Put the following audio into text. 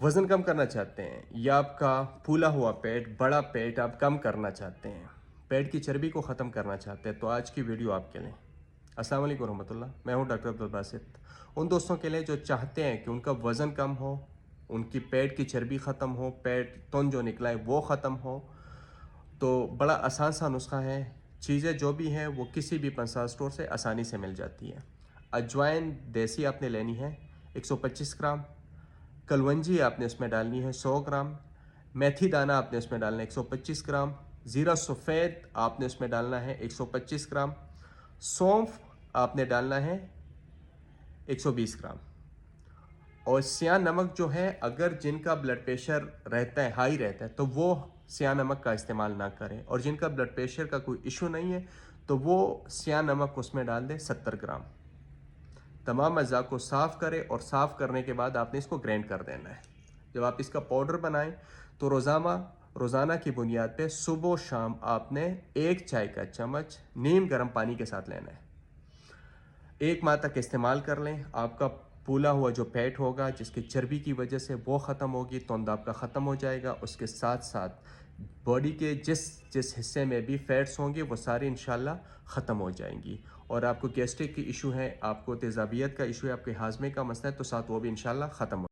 वज़न कम करना चाहते हैं या आपका फूला हुआ पेट, बड़ा पेट आप कम करना चाहते हैं, पेट की चर्बी को ख़त्म करना चाहते हैं, तो आज की वीडियो आपके लिए। अस्सलाम वालेकुम रहमतुल्लाह, मैं हूं डॉक्टर अब्दुल बासित। उन दोस्तों के लिए जो चाहते हैं कि उनका वज़न कम हो, उनकी पेट की चर्बी ख़त्म हो, पेट तुन जो निकला है वो ख़त्म हो, तो बड़ा आसान सा नुस्खा है। चीज़ें जो भी हैं वो किसी भी पंसार स्टोर से आसानी से मिल जाती है। अजवाइन देसी आपने लेनी है 125 ग्राम, कलवंजी आपने इसमें डालनी है 100 ग्राम, मेथी दाना आपने इसमें डालना है 125 ग्राम, ज़ीरा सफ़ेद आपने इसमें डालना है 125 ग्राम, सौंफ आपने डालना है 120 ग्राम। और सियाह नमक जो है, अगर जिनका ब्लड प्रेशर रहता है, हाई रहता है, तो वो सियाह नमक का इस्तेमाल ना करें, और जिनका ब्लड प्रेशर का कोई इशू नहीं है तो वो सियाह नमक उसमें डाल दें 70 ग्राम। तमाम अज़ा को साफ़ करें और साफ़ करने के बाद आपने इसको ग्राइंड कर देना है। जब आप इसका पाउडर बनाएं तो रोज़ाना की बुनियाद पे सुबह शाम आपने एक चाय का चम्मच नीम गर्म पानी के साथ लेना है। एक माह तक इस्तेमाल कर लें। आपका फूला हुआ जो पेट होगा, जिसकी चर्बी की वजह से वो ख़त्म होगी, तुंद आपका ख़त्म हो जाएगा। उसके साथ साथ बॉडी के जिस जिस हिस्से में भी फैट्स होंगे वो सारी इंशाल्लाह ख़त्म हो जाएंगी। और आपको गैस्ट्रिक की इशू है, आपको तेज़ाबियत का इशू है, आपके हाजमे का मसला है, तो साथ वो भी इंशाल्लाह ख़त्म हो